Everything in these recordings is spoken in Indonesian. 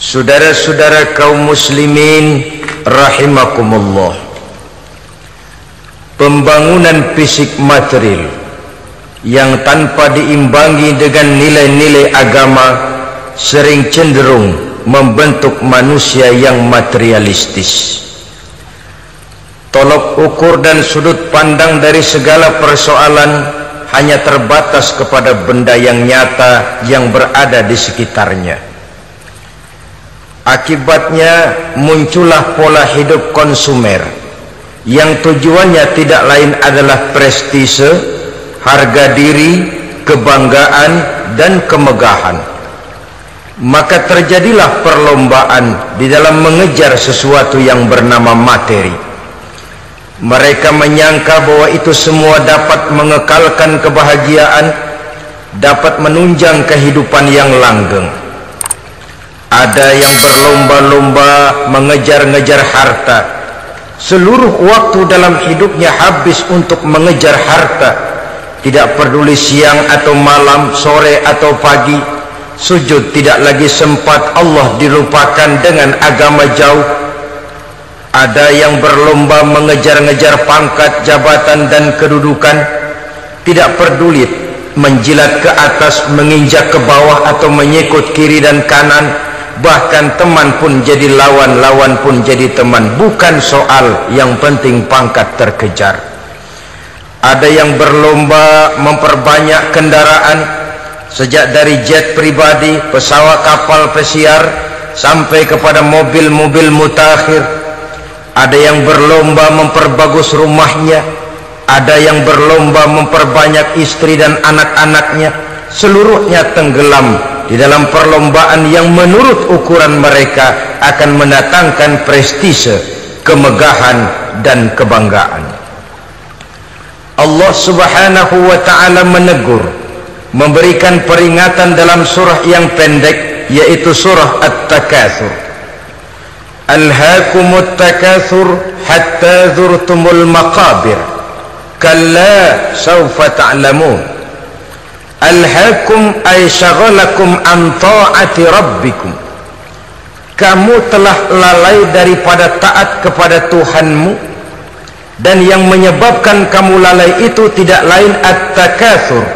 Saudara-saudara kaum muslimin rahimakumullah, pembangunan fisik material yang tanpa diimbangi dengan nilai-nilai agama sering cenderung membentuk manusia yang materialistis. Tolok ukur dan sudut pandang dari segala persoalan hanya terbatas kepada benda yang nyata yang berada di sekitarnya. Akibatnya muncullah pola hidup konsumer yang tujuannya tidak lain adalah prestise, harga diri, kebanggaan, dan kemegahan. Maka terjadilah perlombaan di dalam mengejar sesuatu yang bernama materi. Mereka menyangka bahwa itu semua dapat mengekalkan kebahagiaan, dapat menunjang kehidupan yang langgeng. Ada yang berlomba-lomba mengejar-ngejar harta. Seluruh waktu dalam hidupnya habis untuk mengejar harta. Tidak peduli siang atau malam, sore atau pagi. Sujud tidak lagi sempat, Allah dilupakan dengan agama jauh. Ada yang berlomba mengejar-ngejar pangkat, jabatan, dan kedudukan. Tidak peduli menjilat ke atas, menginjak ke bawah, atau menyikut kiri dan kanan. Bahkan teman pun jadi lawan, lawan pun jadi teman. Bukan soal, yang penting pangkat terkejar. Ada yang berlomba memperbanyak kendaraan, sejak dari jet pribadi, pesawat, kapal pesiar, sampai kepada mobil-mobil mutakhir. Ada yang berlomba memperbagus rumahnya. Ada yang berlomba memperbanyak istri dan anak-anaknya. Seluruhnya tenggelam di dalam perlombaan yang menurut ukuran mereka akan mendatangkan prestise, kemegahan, dan kebanggaan. Allah subhanahu wa ta'ala menegur, memberikan peringatan dalam surah yang pendek, yaitu surah At-Takatsur. Alhaakumut takatsur hatta zurtumul maqabir, kalla sawfa ta'lamun. Alhaakum ay syagalakum an ta'ati rabbikum. Kamu telah lalai daripada taat kepada Tuhanmu, dan yang menyebabkan kamu lalai itu tidak lain at-takatsur.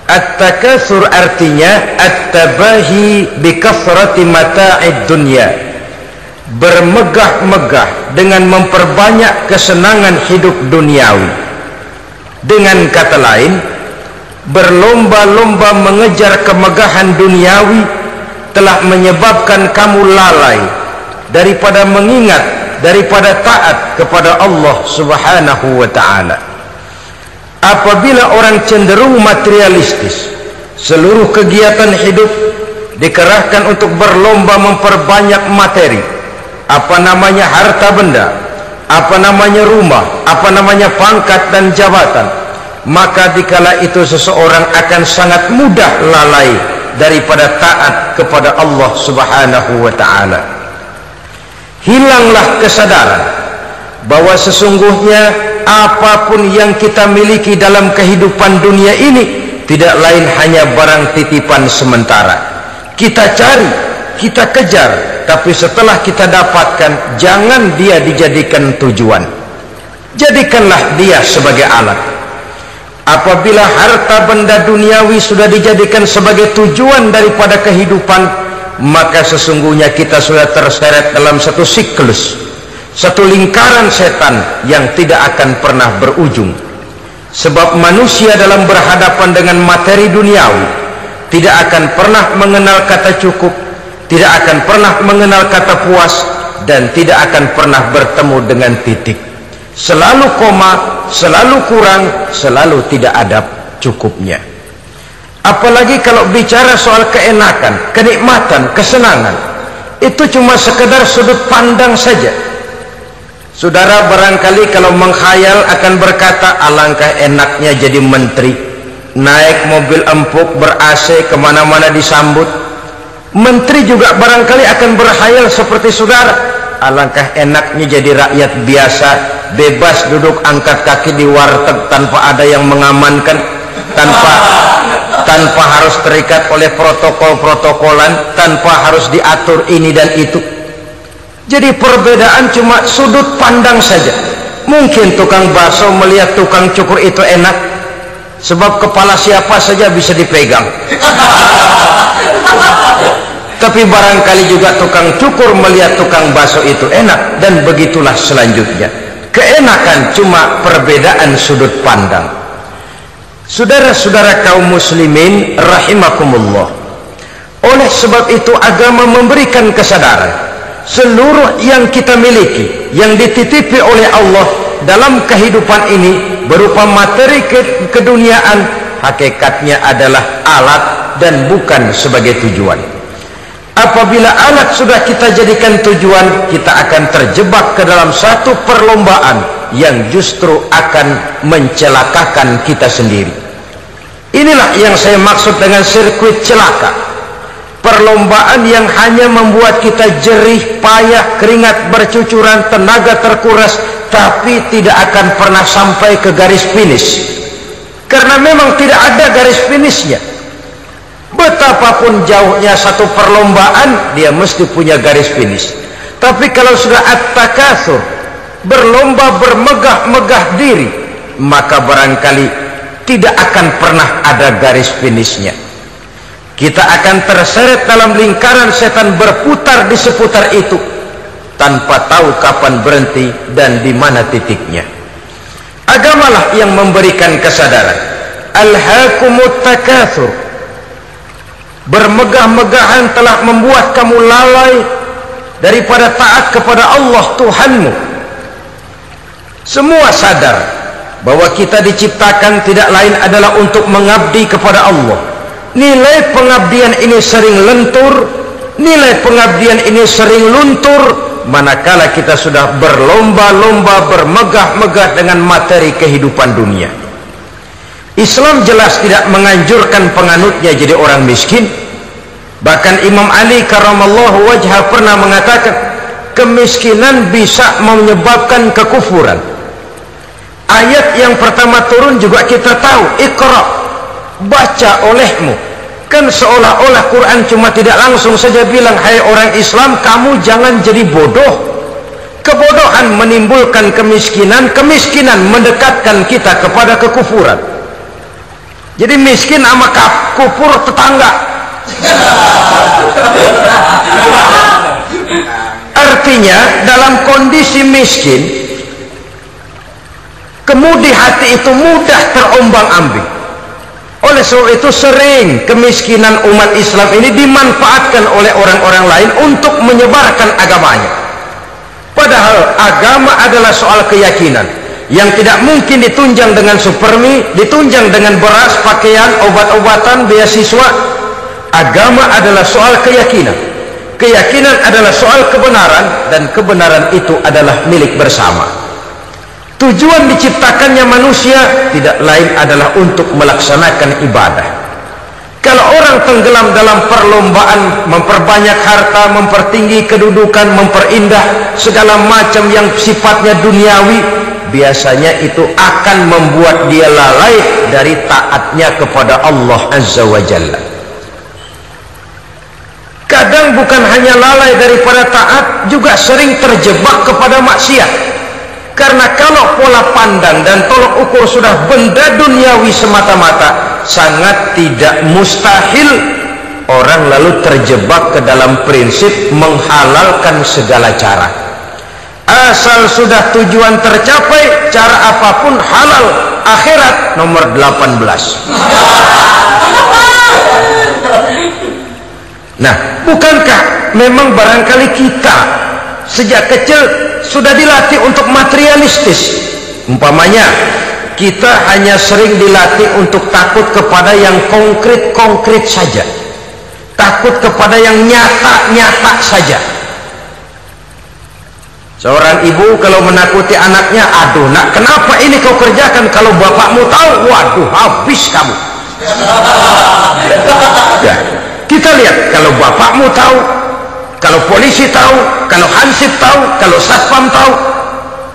At-takatsur artinya at-tabahi bi kasrati mata'id dunya, bermegah-megah dengan memperbanyak kesenangan hidup duniawi. Dengan kata lain, berlomba-lomba mengejar kemegahan duniawi telah menyebabkan kamu lalai daripada mengingat, daripada taat kepada Allah subhanahu wa ta'ala. Apabila orang cenderung materialistis, seluruh kegiatan hidup dikerahkan untuk berlomba memperbanyak materi, apa namanya harta benda, apa namanya rumah, apa namanya pangkat dan jabatan, maka dikala itu seseorang akan sangat mudah lalai daripada taat kepada Allah subhanahu wa ta'ala. Hilanglah kesadaran bahwa sesungguhnya apapun yang kita miliki dalam kehidupan dunia ini tidak lain hanya barang titipan sementara. Kita cari, kita kejar, tapi setelah kita dapatkan, jangan dia dijadikan tujuan. Jadikanlah dia sebagai alat. Apabila harta benda duniawi sudah dijadikan sebagai tujuan daripada kehidupan, maka sesungguhnya kita sudah terseret dalam satu siklus, satu lingkaran setan yang tidak akan pernah berujung. Sebab manusia dalam berhadapan dengan materi duniawi tidak akan pernah mengenal kata cukup, tidak akan pernah mengenal kata puas, dan tidak akan pernah bertemu dengan titik. Selalu koma, selalu kurang, selalu tidak ada cukupnya. Apalagi kalau bicara soal keenakan, kenikmatan, kesenangan, itu cuma sekedar sudut pandang saja. Saudara barangkali kalau menghayal akan berkata, alangkah enaknya jadi menteri, naik mobil empuk ber-AC kemana-mana disambut. Menteri juga barangkali akan berhayal seperti saudara, alangkah enaknya jadi rakyat biasa, bebas duduk angkat kaki di warteg tanpa ada yang mengamankan, tanpa tanpa harus terikat oleh protokol-protokolan, tanpa harus diatur ini dan itu. Jadi perbedaan cuma sudut pandang saja. Mungkin tukang bakso melihat tukang cukur itu enak sebab kepala siapa saja bisa dipegang. Tapi barangkali juga tukang cukur melihat tukang bakso itu enak, dan begitulah selanjutnya. Keenakan cuma perbedaan sudut pandang. Saudara-saudara kaum muslimin rahimakumullah, oleh sebab itu agama memberikan kesadaran seluruh yang kita miliki, yang dititipi oleh Allah dalam kehidupan ini berupa materi keduniaan, hakikatnya adalah alat dan bukan sebagai tujuan. Apabila alat sudah kita jadikan tujuan, kita akan terjebak ke dalam satu perlombaan yang justru akan mencelakakan kita sendiri. Inilah yang saya maksud dengan sirkuit celaka. Perlombaan yang hanya membuat kita jerih, payah, keringat bercucuran, tenaga terkuras, tapi tidak akan pernah sampai ke garis finish. Karena memang tidak ada garis finishnya. Betapapun jauhnya satu perlombaan, dia mesti punya garis finish. Tapi kalau sudah at-takatsur, berlomba bermegah-megah diri, maka barangkali tidak akan pernah ada garis finishnya. Kita akan terseret dalam lingkaran setan, berputar di seputar itu tanpa tahu kapan berhenti dan di mana titiknya. Agamalah yang memberikan kesadaran. Alhaakumut takatsur, bermegah-megahan telah membuat kamu lalai daripada taat kepada Allah Tuhanmu. Semua sadar bahwa kita diciptakan tidak lain adalah untuk mengabdi kepada Allah. Nilai pengabdian ini sering lentur, nilai pengabdian ini sering luntur manakala kita sudah berlomba-lomba, bermegah-megah dengan materi kehidupan dunia. Islam jelas tidak menganjurkan penganutnya jadi orang miskin. Bahkan Imam Ali karramallahu wajhah pernah mengatakan, kemiskinan bisa menyebabkan kekufuran. Ayat yang pertama turun juga kita tahu, Iqra, baca olehmu. Kan seolah-olah Quran cuma tidak langsung saja bilang, hai orang Islam, kamu jangan jadi bodoh. Kebodohan menimbulkan kemiskinan, kemiskinan mendekatkan kita kepada kekufuran. Jadi miskin sama kufur tetangga. Artinya dalam kondisi miskin, kemudi hati itu mudah terombang-ambing. Oleh sebab itu sering kemiskinan umat Islam ini dimanfaatkan oleh orang-orang lain untuk menyebarkan agamanya. Padahal agama adalah soal keyakinan yang tidak mungkin ditunjang dengan supermi, ditunjang dengan beras, pakaian, obat-obatan, beasiswa. Agama adalah soal keyakinan. Keyakinan adalah soal kebenaran, dan kebenaran itu adalah milik bersama. Tujuan diciptakannya manusia tidak lain adalah untuk melaksanakan ibadah. Kalau orang tenggelam dalam perlombaan memperbanyak harta, mempertinggi kedudukan, memperindah segala macam yang sifatnya duniawi, biasanya itu akan membuat dia lalai dari taatnya kepada Allah Azza wa Jalla. Kadang bukan hanya lalai daripada taat, juga sering terjebak kepada maksiat. Karena kalau pola pandang dan tolok ukur sudah benda duniawi semata-mata, sangat tidak mustahil orang lalu terjebak ke dalam prinsip menghalalkan segala cara. Asal sudah tujuan tercapai, cara apapun halal. Akhirat nomor 18. Nah, bukankah memang barangkali kita sejak kecil sudah dilatih untuk materialistis? Umpamanya kita hanya sering dilatih untuk takut kepada yang konkret-konkret saja, takut kepada yang nyata-nyata saja. Seorang ibu kalau menakuti anaknya, aduh nak, kenapa ini kau kerjakan? Kalau bapakmu tahu, waduh, habis kamu. Ya, kita lihat, kalau bapakmu tahu, kalau polisi tahu, kalau hansip tahu, kalau satpam tahu,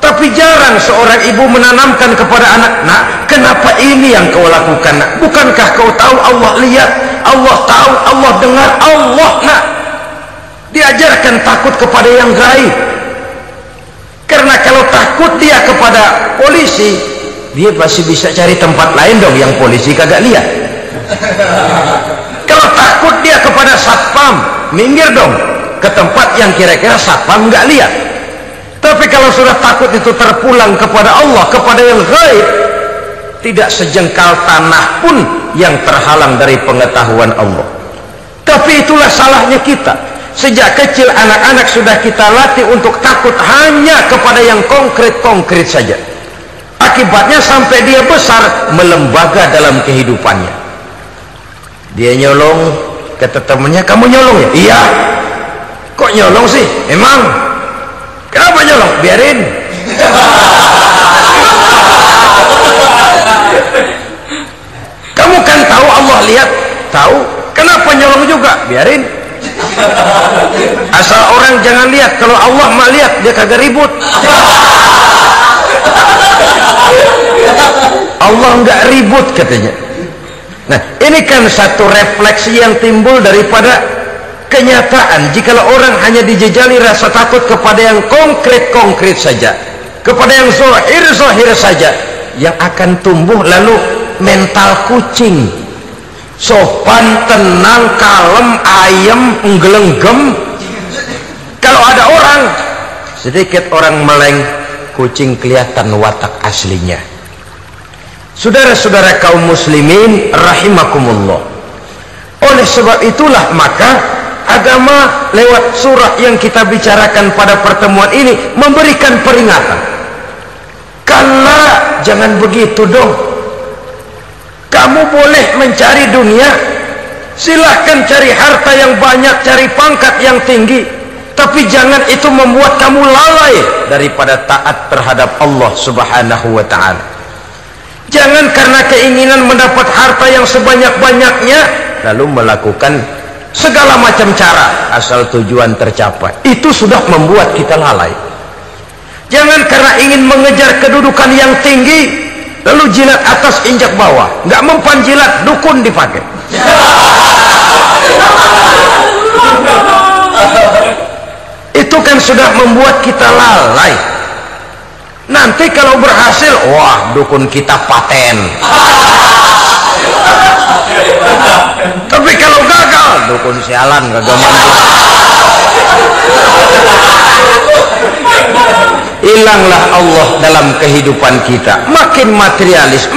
Tapi jarang seorang ibu menanamkan kepada anak, nak, kenapa ini yang kau lakukan, nak? Bukankah kau tahu Allah lihat, Allah tahu, Allah dengar, Allah, nak? Diajarkan takut kepada yang gaib. Karena kalau takut dia kepada polisi, dia pasti bisa cari tempat lain dong yang polisi kagak lihat. Kalau takut dia kepada satpam, minggir dong ke tempat yang kira-kira satpam nggak lihat. Tapi kalau sudah takut itu terpulang kepada Allah, kepada yang gaib, tidak sejengkal tanah pun yang terhalang dari pengetahuan Allah. Tapi itulah salahnya kita. Sejak kecil anak-anak sudah kita latih untuk takut hanya kepada yang konkret-konkret saja. Akibatnya sampai dia besar melembaga dalam kehidupannya. Dia nyolong, kata temannya, kamu nyolong ya? Iya. Kok nyolong sih? Emang? Kenapa nyolong? Biarin. Kamu kan tahu Allah lihat? Tahu. Kenapa nyolong juga? Biarin. Asal orang jangan lihat. Kalau Allah mah lihat, dia kagak ribut. Allah nggak ribut katanya. Nah, ini kan satu refleksi yang timbul daripada kenyataan. Jikalau orang hanya dijejali rasa takut kepada yang konkret-konkret saja, kepada yang zahir-zahir saja, yang akan tumbuh lalu mental kucing, sopan, tenang, kalem, ayem, nggelenggem. Kalau ada orang, sedikit orang meleng, kucing kelihatan watak aslinya. Saudara-saudara kaum muslimin rahimakumullah, oleh sebab itulah maka agama lewat surah yang kita bicarakan pada pertemuan ini memberikan peringatan. Kala, jangan begitu dong. Kamu boleh mencari dunia, silahkan cari harta yang banyak, cari pangkat yang tinggi, tapi jangan itu membuat kamu lalai daripada taat terhadap Allah subhanahu wa ta'ala. Jangan karena keinginan mendapat harta yang sebanyak-banyaknya lalu melakukan segala macam cara asal tujuan tercapai. Itu sudah membuat kita lalai. Jangan karena ingin mengejar kedudukan yang tinggi lalu jilat atas injak bawah, nggak mempan jilat, dukun dipakai. Itu kan sudah membuat kita lalai. Nanti kalau berhasil, wah, dukun kita paten. Tapi kalau gagal, dukun sialan, gagal mampu. Hilanglah Allah dalam kehidupan kita. Makin materialis,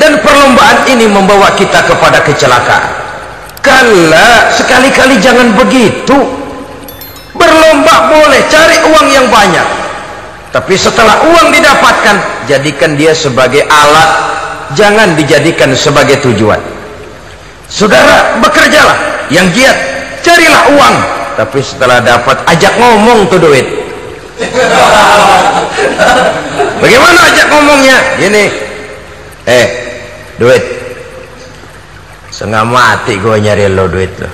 dan perlombaan ini membawa kita kepada kecelakaan. Kala, sekali-kali jangan begitu. Berlomba boleh, cari uang yang banyak. Tapi setelah uang didapatkan, jadikan dia sebagai alat, jangan dijadikan sebagai tujuan. Saudara, bekerjalah, yang giat, carilah uang, tapi setelah dapat, ajak ngomong tuh duit. Bagaimana ajak ngomongnya? Gini, duit, setengah mati gue nyari lo duit lo.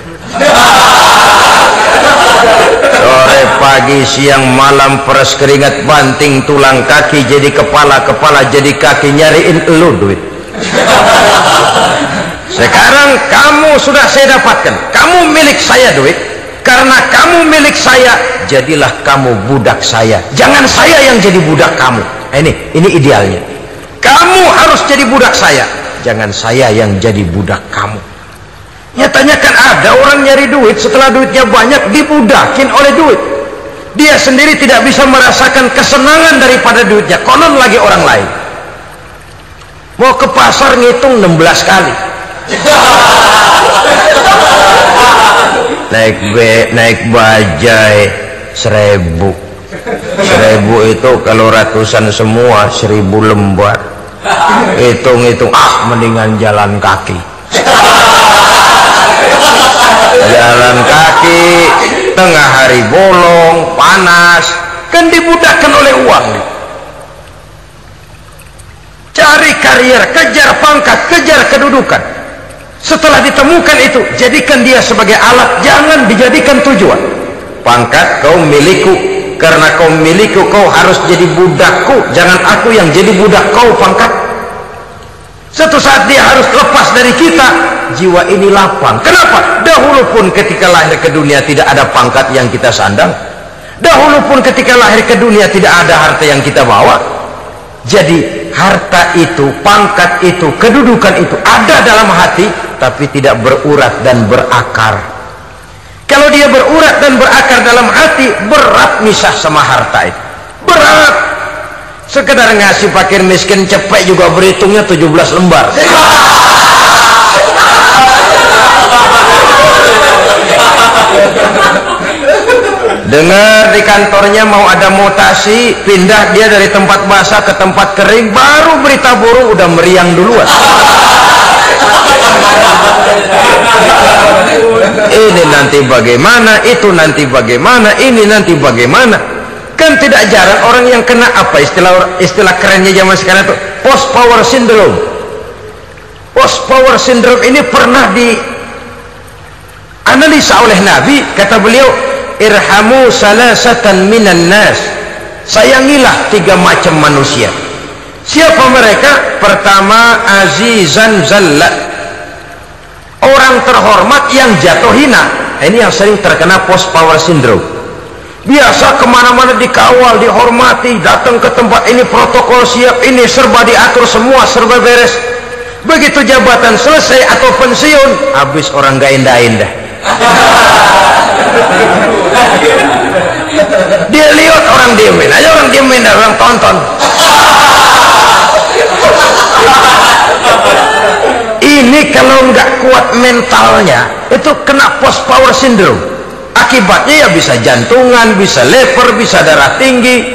Sore, pagi, siang, malam, peres keringat, banting tulang kaki jadi kepala, kepala jadi kaki, nyariin elu duit. Sekarang kamu sudah saya dapatkan, kamu milik saya duit. Karena kamu milik saya, jadilah kamu budak saya. Jangan saya yang jadi budak kamu. Ini idealnya. Kamu harus jadi budak saya, jangan saya yang jadi budak kamu. Nyatanya kan ada orang nyari duit, setelah duitnya banyak dibudakin oleh duit. Dia sendiri tidak bisa merasakan kesenangan daripada duitnya, konon lagi orang lain. Mau ke pasar ngitung 16 kali. Naik bajai 1000. 1000 itu kalau ratusan semua 1000 lembar. Hitung-hitung, mendingan jalan kaki. Jalan kaki tengah hari bolong, panas, kan dibudakkan oleh uang. Cari karier, kejar pangkat, kejar kedudukan. Setelah ditemukan itu, jadikan dia sebagai alat, jangan dijadikan tujuan. Pangkat kau milikku, karena kau milikku kau harus jadi budakku, jangan aku yang jadi budak kau pangkat. Suatu saat dia harus lepas dari kita. Jiwa ini lapang. Kenapa? Dahulu pun ketika lahir ke dunia tidak ada pangkat yang kita sandang. Dahulu pun ketika lahir ke dunia tidak ada harta yang kita bawa. Jadi harta itu, pangkat itu, kedudukan itu ada dalam hati, tapi tidak berurat dan berakar. Kalau dia berurat dan berakar dalam hati, berat misah sama harta itu. Berat. Sekedar ngasih fakir miskin cepet juga berhitungnya 17 lembar. Dengar di kantornya mau ada mutasi, pindah dia dari tempat basah ke tempat kering, baru berita buruk udah meriang duluan. Ini nanti bagaimana, itu nanti bagaimana, ini nanti bagaimana. Kan tidak jarang orang yang kena apa istilah kerennya zaman sekarang itu post power syndrome. Post power syndrome ini pernah dianalisa oleh Nabi. Kata beliau, irhamu salasatan minan nas, sayangilah 3 macam manusia. Siapa mereka? Pertama, azizan zalla, orang terhormat yang jatuh hina. Ini yang sering terkena post power syndrome. Biasa kemana-mana dikawal, dihormati, datang ke tempat ini protokol siap, ini serba diatur semua, serba beres. Begitu jabatan selesai atau pensiun, habis orang gak indah-indah. Dia lihat orang diemin aja, orang diemin dan orang tonton. Ini kalau nggak kuat mentalnya, itu kena post power syndrome. Akibatnya ya bisa jantungan, bisa lever, bisa darah tinggi.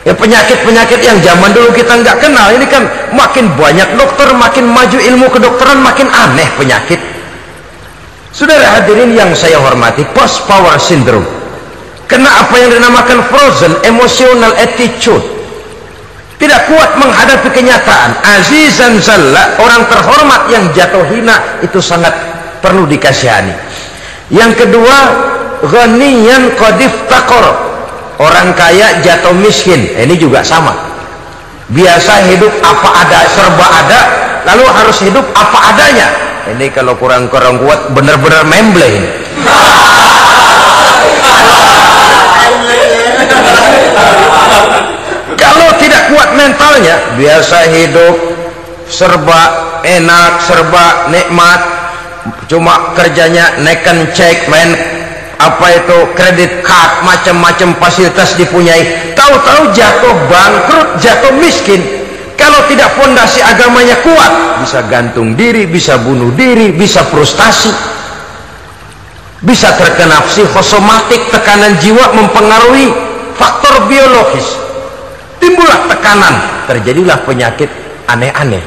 Ya penyakit-penyakit yang zaman dulu kita nggak kenal. Ini kan makin banyak dokter, makin maju ilmu kedokteran, makin aneh penyakit. Saudara hadirin yang saya hormati, post power syndrome kena apa yang dinamakan frozen emotional attitude, tidak kuat menghadapi kenyataan. Azizan zalla, orang terhormat yang jatuh hina, itu sangat perlu dikasihani. Yang kedua, ghaniyan qadif taqor, orang kaya jatuh miskin. Ini juga sama, biasa hidup apa ada, serba ada, lalu harus hidup apa adanya. Ini kalau kurang kuat benar-benar memble. Kalau tidak kuat mentalnya, biasa hidup serba enak, serba nikmat, cuma kerjanya neken cek, main apa itu kredit card, macam-macam fasilitas dipunyai, tahu-tahu jatuh bangkrut, jatuh miskin. Kalau tidak fondasi agamanya kuat, bisa gantung diri, bisa bunuh diri, bisa frustasi, bisa terkena psikosomatik, tekanan jiwa mempengaruhi faktor biologis, timbullah tekanan, terjadilah penyakit aneh-aneh.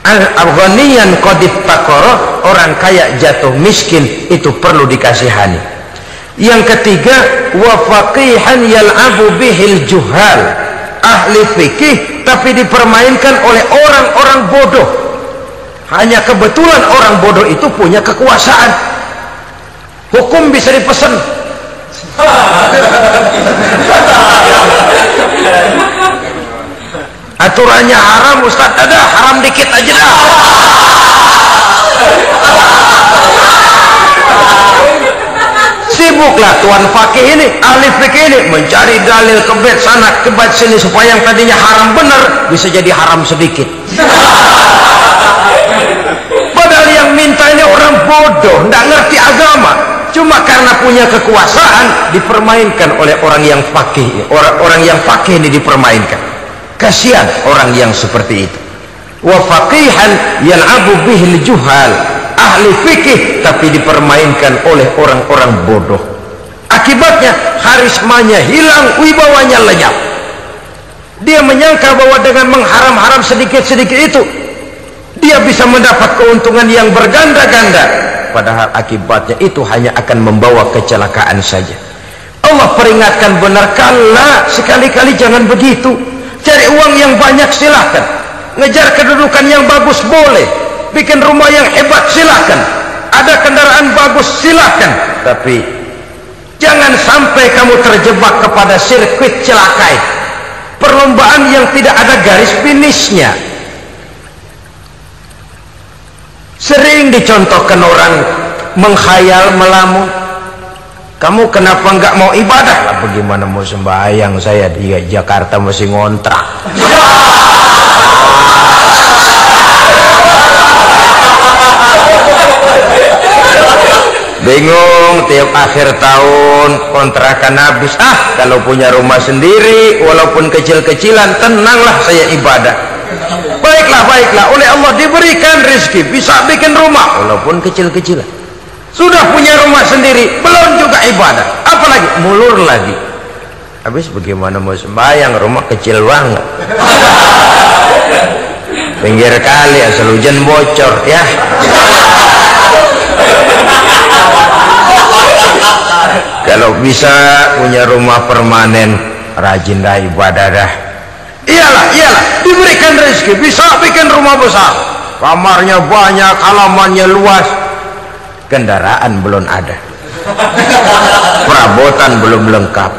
Al-ghaniyan qadif taqara, orang kaya jatuh miskin, itu perlu dikasihani. Yang ketiga, wa faqihan yal'abu bihil juhal, ahli fikih tapi dipermainkan oleh orang-orang bodoh. Hanya kebetulan orang bodoh itu punya kekuasaan, hukum bisa dipesan. Aturannya haram, Ustaz, ada haram dikit aja dah. Sibuklah tuan fakih ini, ahli fikih ini mencari dalil kebet sana kebet sini supaya yang tadinya haram benar bisa jadi haram sedikit. Padahal yang minta ini orang bodoh, tidak ngerti agama, cuma karena punya kekuasaan dipermainkan oleh orang yang fakih. Orang yang fakih ini dipermainkan. Kasihan orang yang seperti itu. Wa faqihan yal'abu bihil juhal, ahli fikih tapi dipermainkan oleh orang-orang bodoh. Akibatnya karismanya hilang, wibawanya lenyap. Dia menyangka bahwa dengan mengharam-haram sedikit-sedikit itu dia bisa mendapat keuntungan yang berganda-ganda, padahal akibatnya itu hanya akan membawa kecelakaan saja. Allah peringatkan benar, kala sekali-kali jangan begitu. Cari uang yang banyak silahkan, ngejar kedudukan yang bagus boleh, bikin rumah yang hebat silahkan, ada kendaraan bagus silahkan, tapi jangan sampai kamu terjebak kepada sirkuit celaka, perlombaan yang tidak ada garis finishnya. Sering dicontohkan orang menghayal, melamun, kamu kenapa nggak mau ibadah? Lah bagaimana mau sembahyang, saya di Jakarta masih ngontrak. Bingung, tiap akhir tahun kontrakan habis. Kalau punya rumah sendiri walaupun kecil-kecilan, tenanglah saya ibadah. Baiklah, oleh Allah diberikan rezeki, bisa bikin rumah walaupun kecil-kecilan. Sudah punya rumah sendiri, belum juga ibadah, apalagi mulur lagi. Habis bagaimana mau sembahyang, rumah kecil banget. Pinggir kali, asal hujan bocor ya. Kalau bisa punya rumah permanen, rajin dah ibadah dah. Iyalah, diberikan rezeki, bisa bikin rumah besar, kamarnya banyak, halamannya luas, kendaraan belum ada, perabotan belum lengkap.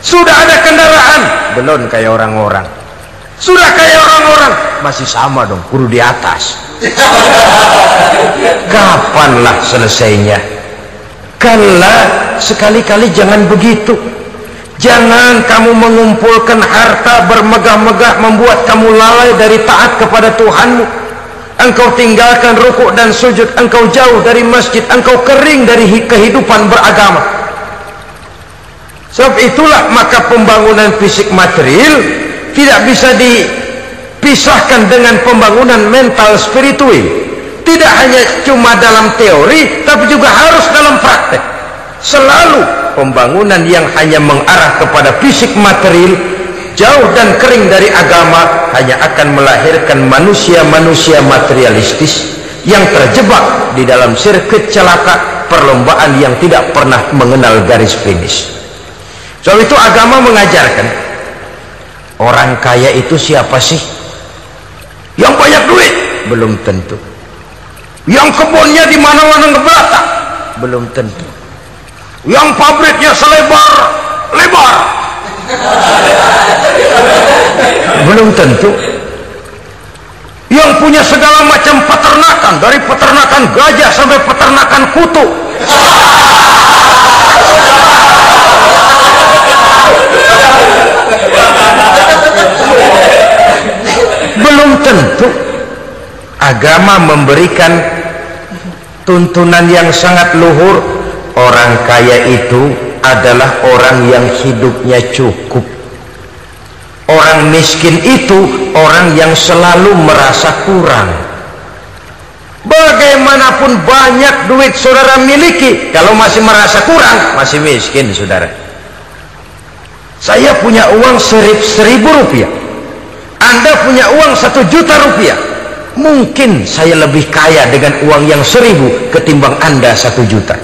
Sudah ada kendaraan, belum kayak orang-orang. Sudah kayak orang-orang, masih sama dong, kudu di atas. Kapanlah selesainya? Kala, sekali-kali jangan begitu. Jangan kamu mengumpulkan harta bermegah-megah membuat kamu lalai dari taat kepada Tuhanmu. Engkau tinggalkan rukuk dan sujud, engkau jauh dari masjid, engkau kering dari kehidupan beragama. Sebab itulah maka pembangunan fisik material tidak bisa dipisahkan dengan pembangunan mental spiritual. Tidak hanya cuma dalam teori, tapi juga harus dalam praktek. Selalu pembangunan yang hanya mengarah kepada fisik material, jauh dan kering dari agama, hanya akan melahirkan manusia-manusia materialistis yang terjebak di dalam sirkuit celaka, perlombaan yang tidak pernah mengenal garis finish. Sebab itu agama mengajarkan, orang kaya itu siapa sih? Yang banyak duit? Belum tentu. Yang kebunnya di mana-mana ngebelata? Belum tentu. Yang pabriknya selebar-lebar? Belum tentu. Yang punya segala macam peternakan, dari peternakan gajah sampai peternakan kutu? Belum tentu. Agama memberikan tuntunan yang sangat luhur. Orang kaya itu adalah orang yang hidupnya cukup. Orang miskin itu orang yang selalu merasa kurang. Bagaimanapun banyak duit saudara miliki, kalau masih merasa kurang, masih miskin saudara. Saya punya uang 1.000 rupiah, Anda punya uang 1 juta rupiah. Mungkin saya lebih kaya dengan uang yang 1.000 ketimbang Anda 1 juta.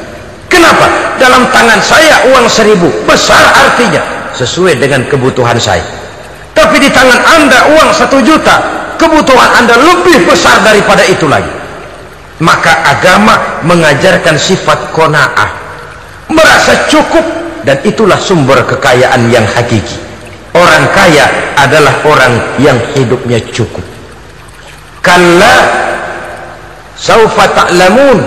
Kenapa? Dalam tangan saya uang 1.000 besar, artinya sesuai dengan kebutuhan saya. Tapi di tangan Anda uang 1 juta, kebutuhan Anda lebih besar daripada itu lagi. Maka agama mengajarkan sifat qanaah, merasa cukup, dan itulah sumber kekayaan yang hakiki. Orang kaya adalah orang yang hidupnya cukup. Kalla saufa ta'lamun,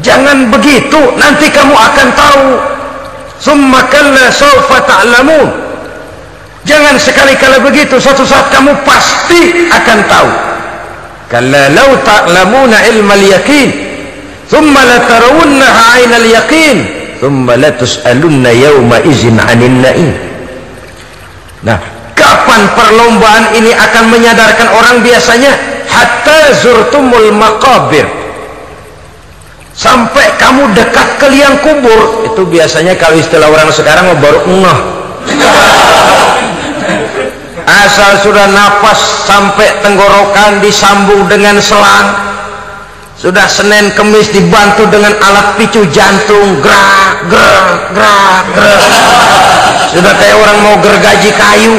jangan begitu, nanti kamu akan tahu. Summa kalla saufa ta'lamun, jangan sekali-kali begitu, suatu saat kamu pasti akan tahu. Kalla law ta'lamuna ilmal yaqin thumma latarawunnaha 'ainal yaqin thumma latus'alunna yawma idzin 'anil na'im. Nah, kapan perlombaan ini akan menyadarkan orang? Biasanya hatta zurtumul maqabir, sampai kamu dekat ke liang kubur. Itu biasanya kalau istilah orang sekarang baru ngeh. Asal sudah napas sampai tenggorokan disambung dengan selang, sudah Senin Kemis dibantu dengan alat picu jantung, gerak gerak gerak gerak, sudah kayak orang mau gergaji kayu.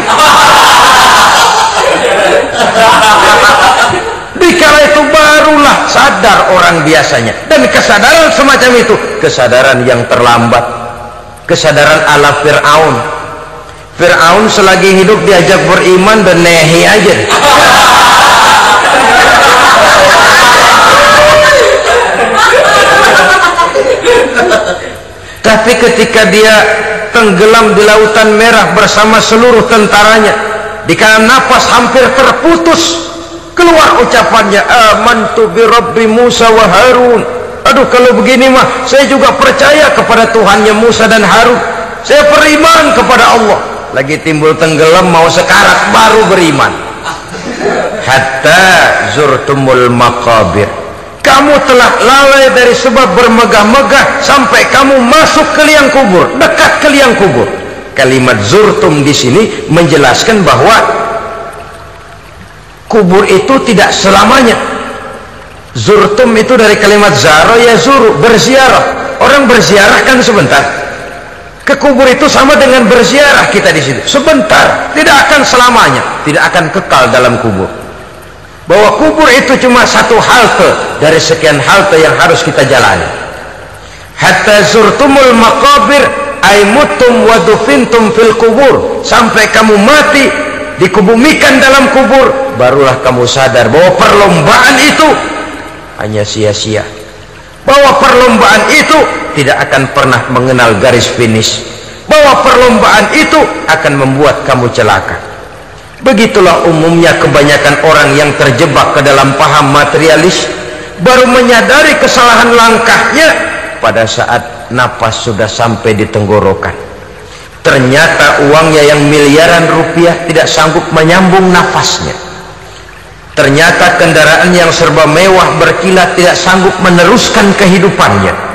Dikala itu barulah sadar orang biasanya, dan kesadaran semacam itu kesadaran yang terlambat. kesadaran ala Fir'aun. Fir'aun selagi hidup diajak beriman dan nehi aja. Tapi ketika dia tenggelam di lautan merah bersama seluruh tentaranya, dikala napas hampir terputus, keluar ucapannya, amantu bi Rabbi Musa wa Harun. Aduh, kalau begini mah saya juga percaya kepada Tuhannya Musa dan Harun. Saya beriman kepada Allah. Lagi timbul tenggelam mau sekarat baru beriman. Hatta zurtumul maqabir. Kamu telah lalai dari sebab bermegah-megah sampai kamu masuk ke liang kubur, dekat ke liang kubur. Kalimat zurtum di sini menjelaskan bahwa kubur itu tidak selamanya. Zurtum itu dari kalimat zaro ya zuru, berziarah. Orang berziarah kan sebentar. Ke kubur itu sama dengan berziarah kita di situ. Sebentar, tidak akan selamanya, tidak akan kekal dalam kubur. Bahwa kubur itu cuma satu halte dari sekian halte yang harus kita jalani. Hatta zurtumul maqabir ay mutum wa dufintum fil kubur, sampai kamu mati dikubumikan dalam kubur, barulah kamu sadar bahwa perlombaan itu hanya sia-sia, bahwa perlombaan itu tidak akan pernah mengenal garis finish, bahwa perlombaan itu akan membuat kamu celaka. Begitulah umumnya kebanyakan orang yang terjebak ke dalam paham materialis, baru menyadari kesalahan langkahnya pada saat napas sudah sampai di tenggorokan. Ternyata uangnya yang miliaran rupiah tidak sanggup menyambung nafasnya. Ternyata kendaraan yang serba mewah berkilat tidak sanggup meneruskan kehidupannya.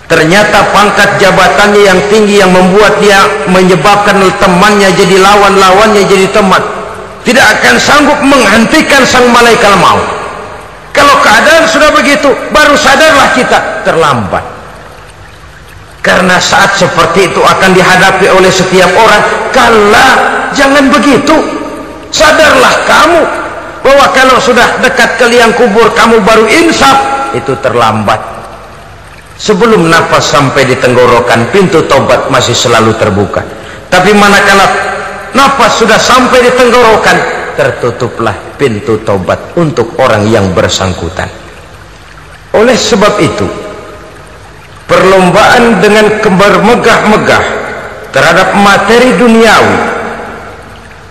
Ternyata pangkat jabatannya yang tinggi yang membuat dia menyebabkan temannya jadi lawan, lawannya jadi teman, tidak akan sanggup menghentikan sang malaikat maut. Kalau keadaan sudah begitu, baru sadarlah kita terlambat. Karena saat seperti itu akan dihadapi oleh setiap orang. Kala, jangan begitu. Sadarlah kamu bahwa kalau sudah dekat ke liang kubur kamu baru insaf, itu terlambat. Sebelum nafas sampai di tenggorokan, pintu taubat masih selalu terbuka. Tapi manakala nafas sudah sampai di tenggorokan, tertutuplah pintu taubat untuk orang yang bersangkutan. Oleh sebab itu, perlombaan dengan bermegah-megah terhadap materi duniawi,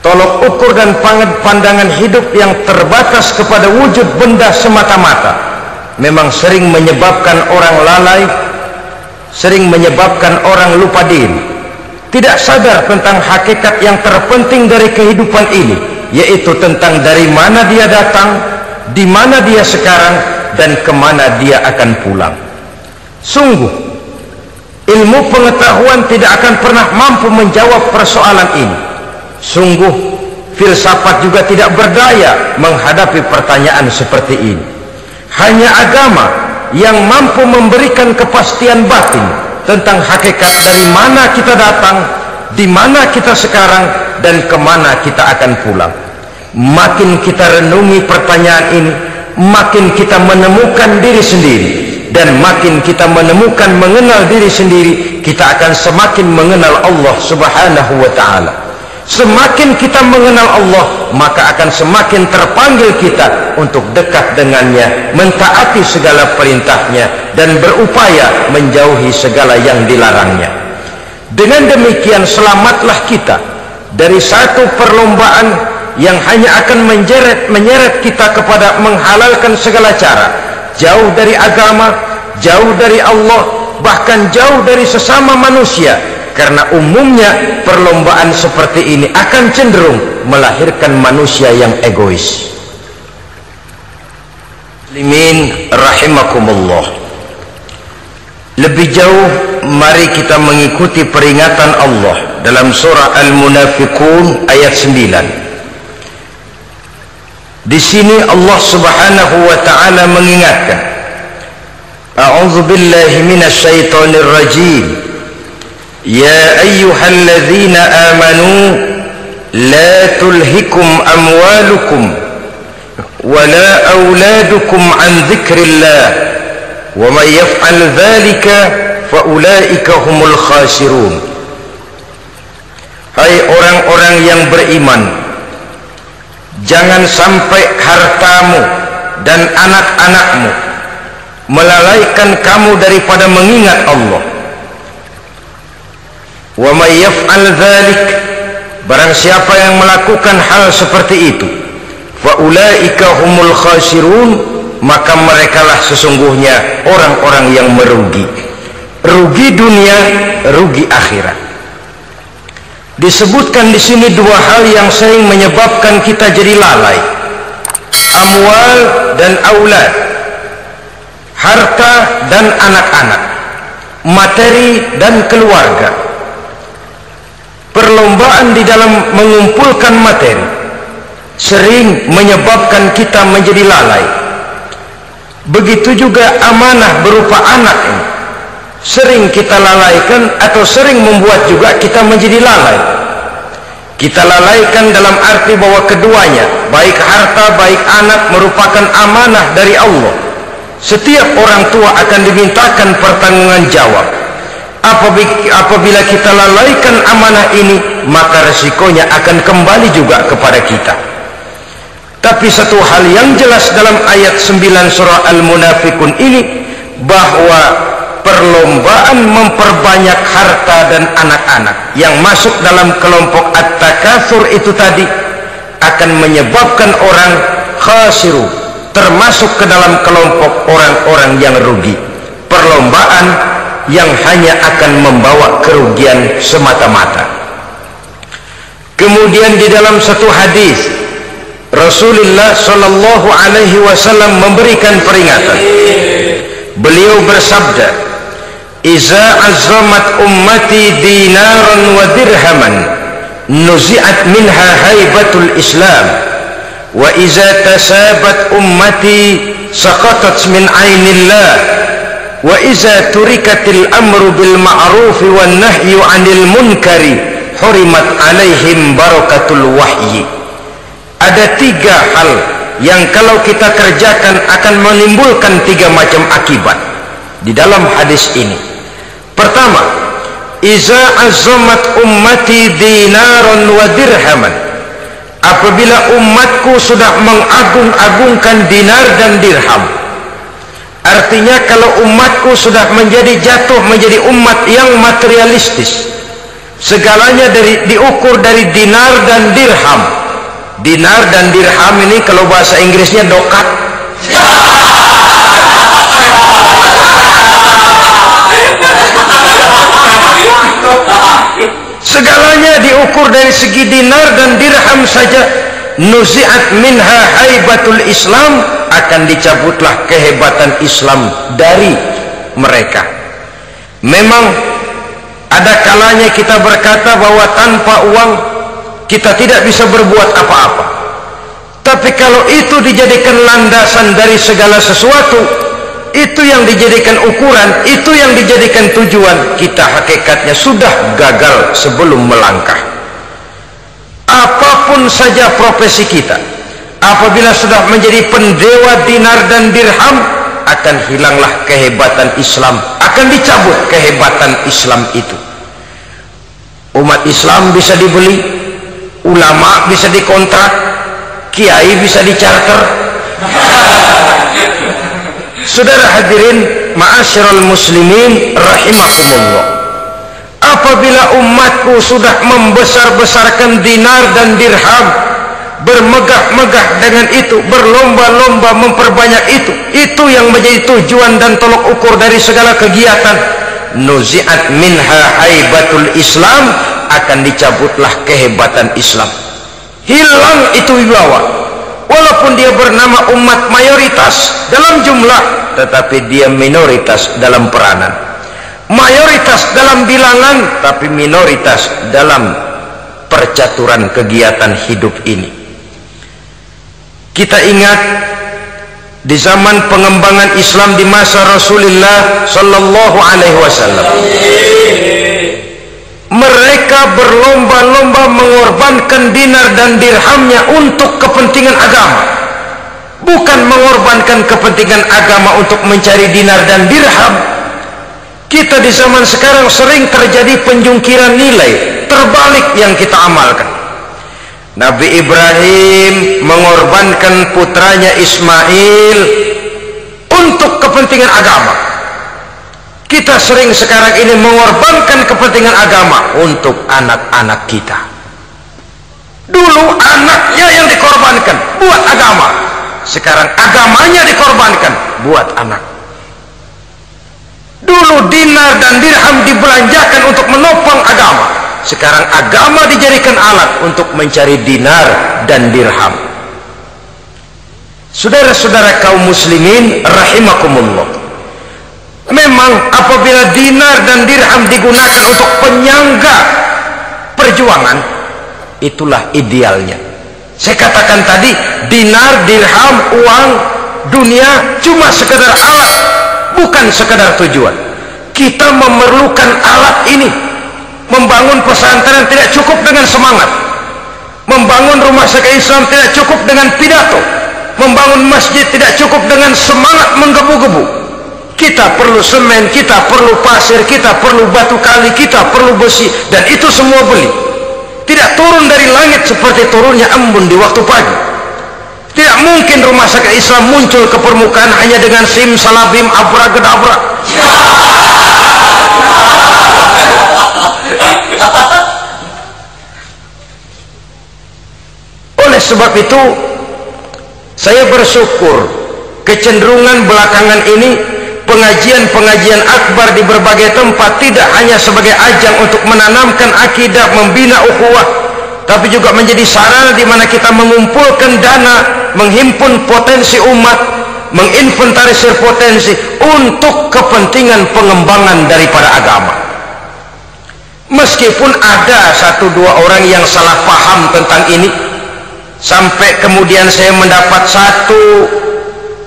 tolok ukur dan pandangan hidup yang terbatas kepada wujud benda semata-mata, memang sering menyebabkan orang lalai, sering menyebabkan orang lupa diri, tidak sadar tentang hakikat yang terpenting dari kehidupan ini, yaitu tentang dari mana dia datang, di mana dia sekarang, dan kemana dia akan pulang. Sungguh, ilmu pengetahuan tidak akan pernah mampu menjawab persoalan ini. Sungguh, filsafat juga tidak berdaya menghadapi pertanyaan seperti ini. Hanya agama yang mampu memberikan kepastian batin tentang hakikat dari mana kita datang, di mana kita sekarang, dan kemana kita akan pulang. Makin kita renungi pertanyaan ini, makin kita menemukan diri sendiri, dan makin kita menemukan mengenal diri sendiri, kita akan semakin mengenal Allah Subhanahu wa ta'ala. Semakin kita mengenal Allah, maka akan semakin terpanggil kita untuk dekat dengannya, mentaati segala perintahnya, dan berupaya menjauhi segala yang dilarangnya. Dengan demikian selamatlah kita dari satu perlombaan yang hanya akan menyeret kita kepada menghalalkan segala cara, jauh dari agama, jauh dari Allah, bahkan jauh dari sesama manusia. Karena umumnya perlombaan seperti ini akan cenderung melahirkan manusia yang egois. Muslimin rahimakumullah. Lebih jauh, mari kita mengikuti peringatan Allah dalam surah Al-Munafiqun ayat 9. Di sini Allah Subhanahu wa taala mengingatkan, A'udzubillahi minasyaitonir rajim. Ya ayyuhalladzina amanu la tulhikum amwalukum wala auladukum an dzikrillah wa may yaf'al dzalika faulaika humul khasirun. Hai orang-orang yang beriman, jangan sampai hartamu dan anak-anakmu melalaikan kamu daripada mengingat Allah. Wa may yaf'al dzalik, barang siapa yang melakukan hal seperti itu, faulaika humul khasirun, maka merekalah sesungguhnya orang-orang yang merugi. Rugi dunia, rugi akhirat. Disebutkan di sini dua hal yang sering menyebabkan kita jadi lalai: amwal dan aulad, harta dan anak-anak, materi dan keluarga. Perlombaan di dalam mengumpulkan materi sering menyebabkan kita menjadi lalai. Begitu juga amanah berupa anak ini sering kita lalaikan atau sering membuat juga kita menjadi lalai. Kita lalaikan dalam arti bahwa keduanya, baik harta baik anak, merupakan amanah dari Allah. Setiap orang tua akan dimintakan pertanggungan jawab. Apabila kita lalaikan amanah ini, maka resikonya akan kembali juga kepada kita. Tapi satu hal yang jelas dalam ayat 9 surah Al-Munafikun ini, bahwa perlombaan memperbanyak harta dan anak-anak yang masuk dalam kelompok at-takatsur itu tadi akan menyebabkan orang khasiru, termasuk ke dalam kelompok orang-orang yang rugi. Perlombaan yang hanya akan membawa kerugian semata-mata. Kemudian di dalam satu hadis Rasulullah Shallallahu Alaihi Wasallam memberikan peringatan. Beliau bersabda, "Iza azamat ummati dinaran wa dirhaman, nuzi'at minha haibatul Islam, wa iza tasabat ummati saqatat min ainillah, wa iza turikatil amru bil ma'ruf wan nahyu 'anil munkari, hurimat 'alaihim barakatul wahyi." Ada tiga hal yang kalau kita kerjakan akan menimbulkan tiga macam akibat di dalam hadis ini. Pertama, iza azamat ummati dinaran wa dirhaman, apabila umatku sudah mengagung-agungkan dinar dan dirham. Artinya kalau umatku sudah jatuh menjadi umat yang materialistis, segalanya diukur dari dinar dan dirham. Dinar dan dirham ini kalau bahasa Inggrisnya dokat. Segalanya diukur dari segi dinar dan dirham saja. Nuzi'at minha haibatul Islam, akan dicabutlah kehebatan Islam dari mereka. Memang ada kalanya kita berkata bahwa tanpa uang kita tidak bisa berbuat apa-apa. Tapi kalau itu dijadikan landasan dari segala sesuatu, itu yang dijadikan ukuran, itu yang dijadikan tujuan, kita hakikatnya sudah gagal sebelum melangkah. Apapun saja profesi kita, apabila sudah menjadi pendewa dinar dan dirham, akan hilanglah kehebatan Islam, akan dicabut kehebatan Islam itu. Umat Islam bisa dibeli, ulama bisa dikontrak, kiai bisa dicarter. Saudara hadirin ma'asyiral muslimin rahimakumullah, apabila umatku sudah membesar-besarkan dinar dan dirham, bermegah-megah dengan itu, berlomba-lomba memperbanyak itu yang menjadi tujuan dan tolok ukur dari segala kegiatan, nuzi'at minha haibatul Islam, akan dicabutlah kehebatan Islam. Hilang itu wibawa. Walaupun dia bernama umat mayoritas dalam jumlah, tetapi dia minoritas dalam peranan. Mayoritas dalam bilangan, tapi minoritas dalam percaturan kegiatan hidup ini. Kita ingat di zaman pengembangan Islam di masa Rasulullah Sallallahu Alaihi Wasallam, mereka berlomba-lomba mengorbankan dinar dan dirhamnya untuk kepentingan agama, bukan mengorbankan kepentingan agama untuk mencari dinar dan dirham. Kita di zaman sekarang sering terjadi penjungkiran nilai, terbalik yang kita amalkan. Nabi Ibrahim mengorbankan putranya Ismail untuk kepentingan agama. Kita sering sekarang ini mengorbankan kepentingan agama untuk anak-anak kita. Dulu anaknya yang dikorbankan buat agama, sekarang agamanya dikorbankan buat anak. Dulu dinar dan dirham dibelanjakan untuk menopang agama, sekarang agama dijadikan alat untuk mencari dinar dan dirham. Saudara-saudara kaum muslimin rahimakumullah, memang apabila dinar dan dirham digunakan untuk penyangga perjuangan, itulah idealnya. Saya katakan tadi, dinar, dirham, uang, dunia cuma sekedar alat, bukan sekedar tujuan. Kita memerlukan alat ini. Membangun pesantren tidak cukup dengan semangat, membangun rumah sakit Islam tidak cukup dengan pidato, membangun masjid tidak cukup dengan semangat menggebu-gebu. Kita perlu semen, kita perlu pasir, kita perlu batu kali, kita perlu besi, dan itu semua beli. Tidak turun dari langit seperti turunnya embun di waktu pagi. Tidak mungkin rumah sakit Islam muncul ke permukaan hanya dengan simsalabim abrakadabra. Oleh sebab itu, saya bersyukur kecenderungan belakangan ini pengajian-pengajian akbar di berbagai tempat tidak hanya sebagai ajang untuk menanamkan akidah, membina ukhuwah, tapi juga menjadi sarana di mana kita mengumpulkan dana, menghimpun potensi umat, menginventarisir potensi untuk kepentingan pengembangan daripada agama. Meskipun ada satu dua orang yang salah paham tentang ini, sampai kemudian saya mendapat satu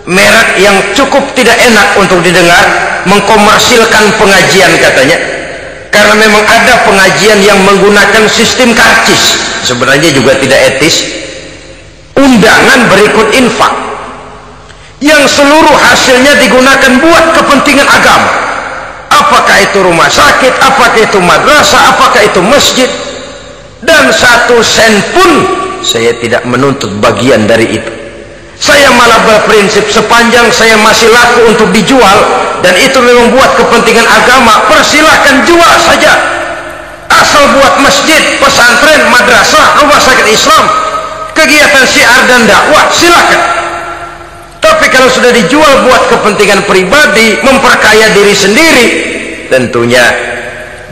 merek yang cukup tidak enak untuk didengar, mengkomersilkan pengajian katanya, karena memang ada pengajian yang menggunakan sistem karcis, sebenarnya juga tidak etis. Undangan berikut infak yang seluruh hasilnya digunakan buat kepentingan agama, apakah itu rumah sakit, apakah itu madrasah, apakah itu masjid, dan satu sen pun saya tidak menuntut bagian dari itu. Saya malah berprinsip sepanjang saya masih laku untuk dijual dan itu memang buat kepentingan agama, persilahkan jual saja, asal buat masjid, pesantren, madrasah, rumah sakit Islam, kegiatan syiar dan dakwah, silakan. Tapi kalau sudah dijual buat kepentingan pribadi, memperkaya diri sendiri, tentunya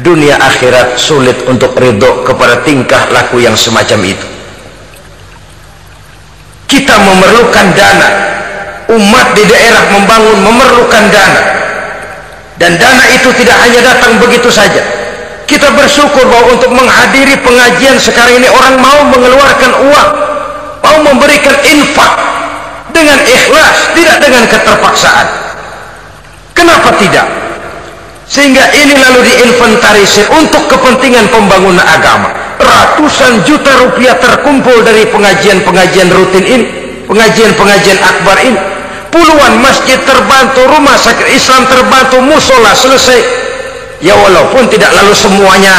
dunia akhirat sulit untuk ridho kepada tingkah laku yang semacam itu. Kita memerlukan dana, umat di daerah membangun memerlukan dana, dan dana itu tidak hanya datang begitu saja. Kita bersyukur bahwa untuk menghadiri pengajian sekarang ini orang mau mengeluarkan uang, mau memberikan infak dengan ikhlas, tidak dengan keterpaksaan. Kenapa tidak? Sehingga ini lalu diinventarisir untuk kepentingan pembangunan agama. Ratusan juta rupiah terkumpul dari pengajian-pengajian rutin ini, pengajian-pengajian akbar ini. Puluhan masjid terbantu, rumah sakit Islam terbantu, musola selesai. Ya walaupun tidak lalu semuanya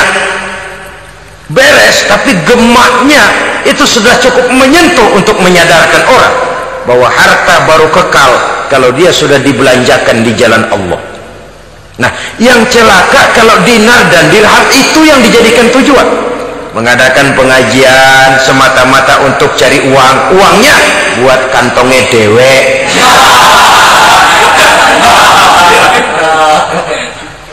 beres, tapi gemaknya itu sudah cukup menyentuh untuk menyadarkan orang bahwa harta baru kekal kalau dia sudah dibelanjakan di jalan Allah. Nah, yang celaka kalau dinar dan dirham itu yang dijadikan tujuan. Mengadakan pengajian semata-mata untuk cari uang, uangnya buat kantongnya dewe.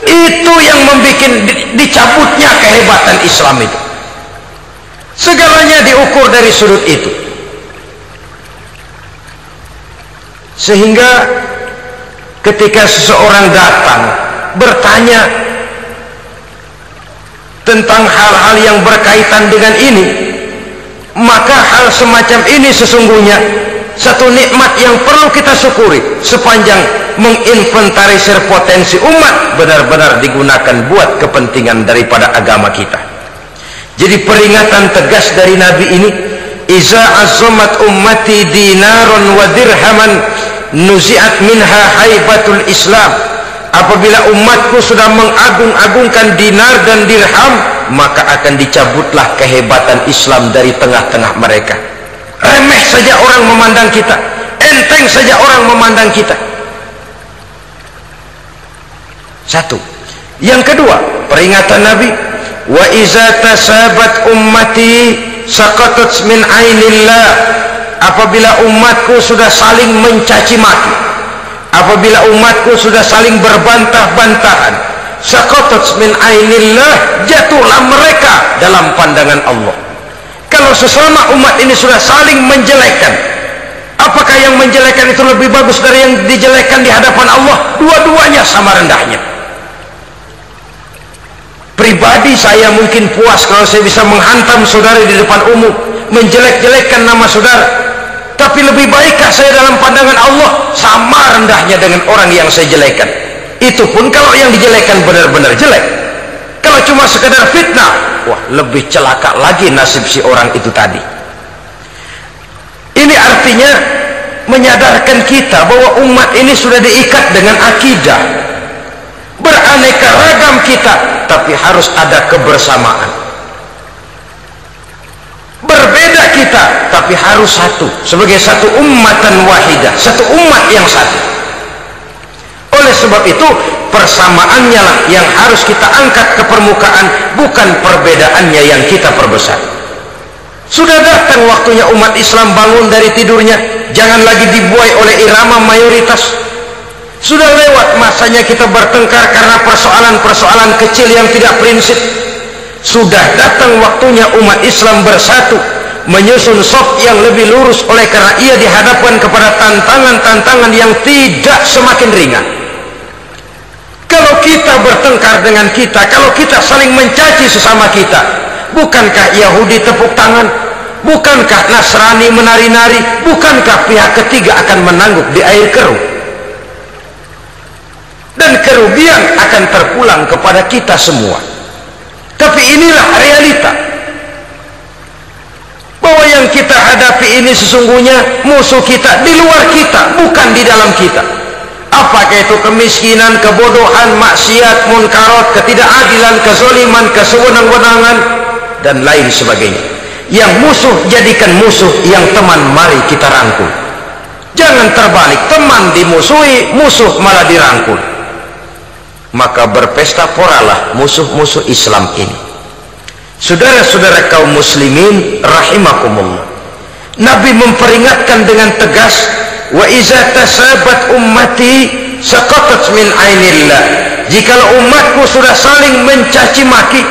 Itu yang membuat dicabutnya kehebatan Islam itu. Segalanya diukur dari sudut itu. Sehingga ketika seseorang datang bertanya tentang hal-hal yang berkaitan dengan ini, maka hal semacam ini sesungguhnya satu nikmat yang perlu kita syukuri sepanjang menginventarisir potensi umat benar-benar digunakan buat kepentingan daripada agama kita. Jadi peringatan tegas dari Nabi ini, iza azzamat ummati dinaron wa dirhaman nuzi'at minha haibatul Islam. apabila umatku sudah mengagung-agungkan dinar dan dirham, maka akan dicabutlah kehebatan Islam dari tengah-tengah mereka. Remeh saja orang memandang kita, enteng saja orang memandang kita. Satu. Yang kedua, peringatan Nabi, wa iza tasabat ummati saqatat min ainillah. Apabila umatku sudah saling mencaci maki, apabila umatku sudah saling berbantah-bantahan, saqatat min ainillah, jatuhlah mereka dalam pandangan Allah. Kalau sesama umat ini sudah saling menjelekkan, apakah yang menjelekkan itu lebih bagus dari yang dijelekkan di hadapan Allah? Dua-duanya sama rendahnya. Pribadi saya mungkin puas kalau saya bisa menghantam saudara di depan umum, menjelek-jelekkan nama saudara. Tapi lebih baikkah saya dalam pandangan Allah sama rendahnya dengan orang yang saya jelekkan? Itu pun kalau yang dijelekkan benar-benar jelek. Kalau cuma sekedar fitnah, wah, lebih celaka lagi nasib si orang itu tadi. Ini artinya menyadarkan kita bahwa umat ini sudah diikat dengan akidah. Beraneka ragam kita, tapi harus ada kebersamaan. Berbeda kita, tapi harus satu, sebagai satu ummatan wahidah, satu umat yang satu. Oleh sebab itu, persamaannya lah yang harus kita angkat ke permukaan, bukan perbedaannya yang kita perbesar. Sudah datang waktunya umat Islam bangun dari tidurnya, jangan lagi dibuai oleh irama mayoritas. Sudah lewat masanya kita bertengkar karena persoalan-persoalan kecil yang tidak prinsip. Sudah datang waktunya umat Islam bersatu, menyusun saf yang lebih lurus, oleh karena ia dihadapkan kepada tantangan-tantangan yang tidak semakin ringan. Kalau kita bertengkar dengan kita, kalau kita saling mencaci sesama kita, bukankah Yahudi tepuk tangan? Bukankah Nasrani menari-nari? Bukankah pihak ketiga akan menangguk di air keruh? Dan kerugian akan terpulang kepada kita semua. Tapi inilah realita, bahwa yang kita hadapi ini sesungguhnya musuh kita di luar kita, bukan di dalam kita. Apakah itu kemiskinan, kebodohan, maksiat, munkarat, ketidakadilan, kezaliman, kesewenang-wenangan, dan lain sebagainya. Yang musuh jadikan musuh, yang teman mari kita rangkul. Jangan terbalik, teman dimusuhi, musuh malah dirangkul. Maka berpesta poralah musuh-musuh Islam ini. Saudara-saudara kaum muslimin rahimakumullah, Nabi memperingatkan dengan tegas, wa iza tasabat ummati saqatat min ainillah. Jikalau umatku sudah saling mencaci maki,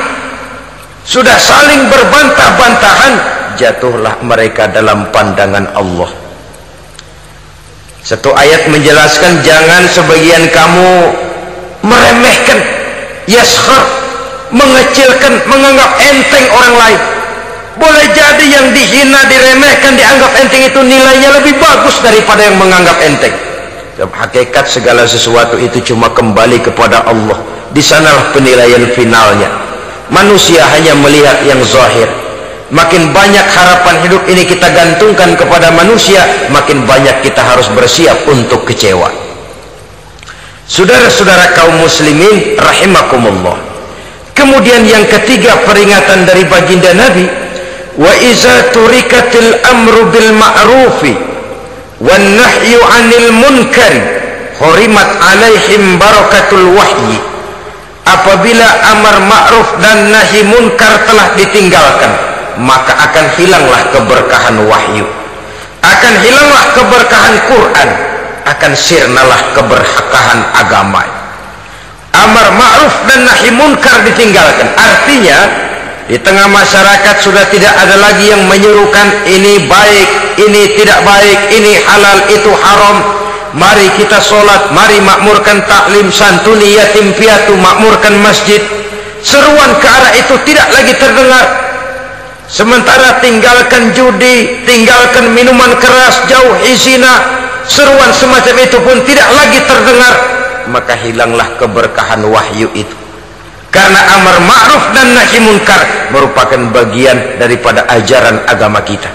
sudah saling berbantah-bantahan, jatuhlah mereka dalam pandangan Allah. Satu ayat menjelaskan, jangan sebagian kamu meremehkan, yaskhar, mengecilkan, menganggap enteng orang lain. Boleh jadi yang dihina, diremehkan, dianggap enteng itu nilainya lebih bagus daripada yang menganggap enteng. Hakikat segala sesuatu itu cuma kembali kepada Allah. Di sanalah penilaian finalnya. Manusia hanya melihat yang zahir. Makin banyak harapan hidup ini kita gantungkan kepada manusia, makin banyak kita harus bersiap untuk kecewa. Saudara-saudara kaum muslimin rahimakumullah. Kemudian yang ketiga peringatan dari baginda Nabi, wa iza turikatil amru bil ma'rufi wan nahyu 'anil munkari hurimat 'alaihim barakatul wahyi. Apabila amar ma'ruf dan nahi munkar telah ditinggalkan, maka akan hilanglah keberkahan wahyu, akan hilanglah keberkahan Quran, akan sirnalah keberkahan agama. Amar ma'ruf dan nahi munkar ditinggalkan, artinya di tengah masyarakat sudah tidak ada lagi yang menyuruhkan ini baik, ini tidak baik, ini halal, itu haram. Mari kita sholat, mari makmurkan taklim, santuni yatim piatu, makmurkan masjid. Seruan ke arah itu tidak lagi terdengar. Sementara tinggalkan judi, tinggalkan minuman keras, jauhi zina, seruan semacam itu pun tidak lagi terdengar. Maka hilanglah keberkahan wahyu itu. Karena amar ma'ruf dan nahi munkar merupakan bagian daripada ajaran agama kita.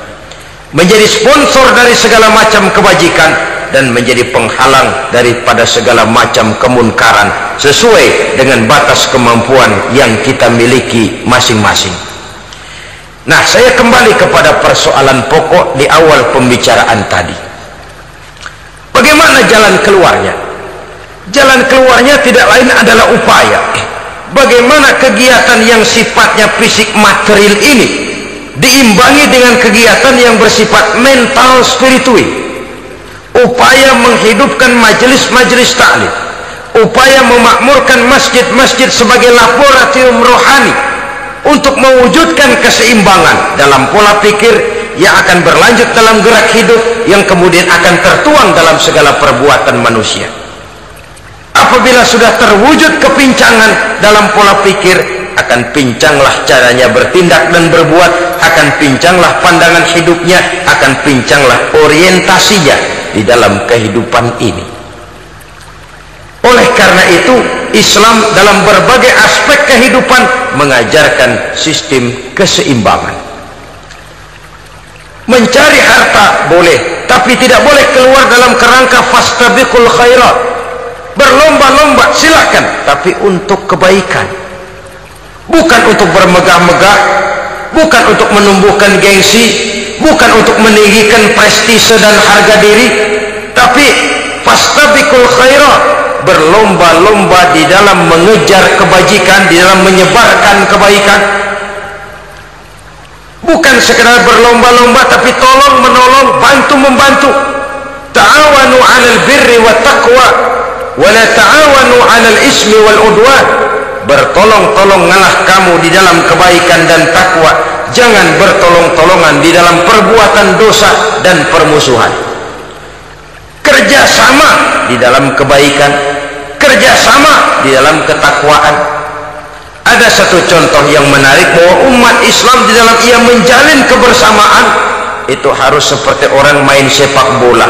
Menjadi sponsor dari segala macam kebajikan, dan menjadi penghalang daripada segala macam kemunkaran sesuai dengan batas kemampuan yang kita miliki masing-masing. Nah, saya kembali kepada persoalan pokok di awal pembicaraan tadi. Bagaimana jalan keluarnya? Jalan keluarnya tidak lain adalah upaya bagaimana kegiatan yang sifatnya fisik material ini diimbangi dengan kegiatan yang bersifat mental spiritual. Upaya menghidupkan majelis-majelis taklim, upaya memakmurkan masjid-masjid sebagai laboratorium rohani untuk mewujudkan keseimbangan dalam pola pikir yang akan berlanjut dalam gerak hidup yang kemudian akan tertuang dalam segala perbuatan manusia. Apabila sudah terwujud kepincangan dalam pola pikir, akan pincanglah caranya bertindak dan berbuat, akan pincanglah pandangan hidupnya, akan pincanglah orientasinya di dalam kehidupan ini. Oleh karena itu, Islam dalam berbagai aspek kehidupan mengajarkan sistem keseimbangan. Mencari harta boleh, tapi tidak boleh keluar dalam kerangka fastabiqul khairat. Berlomba-lomba silakan, tapi untuk kebaikan, bukan untuk bermegah-megah, bukan untuk menumbuhkan gengsi, bukan untuk meninggikan prestise dan harga diri, tapi fastabiqul khairat, berlomba-lomba di dalam mengejar kebajikan, di dalam menyebarkan kebaikan. Bukan sekedar berlomba-lomba, tapi tolong menolong, bantu membantu. Ta'awanu 'alal birri wat taqwa wa la ta'awanu 'alal ismi wal udwan. Bertolong-tolonganlah kamu di dalam kebaikan dan takwa, jangan bertolong-tolongan di dalam perbuatan dosa dan permusuhan. Kerjasama di dalam kebaikan, kerjasama di dalam ketakwaan. Ada satu contoh yang menarik bahwa umat Islam di dalam ia menjalin kebersamaan itu harus seperti orang main sepak bola.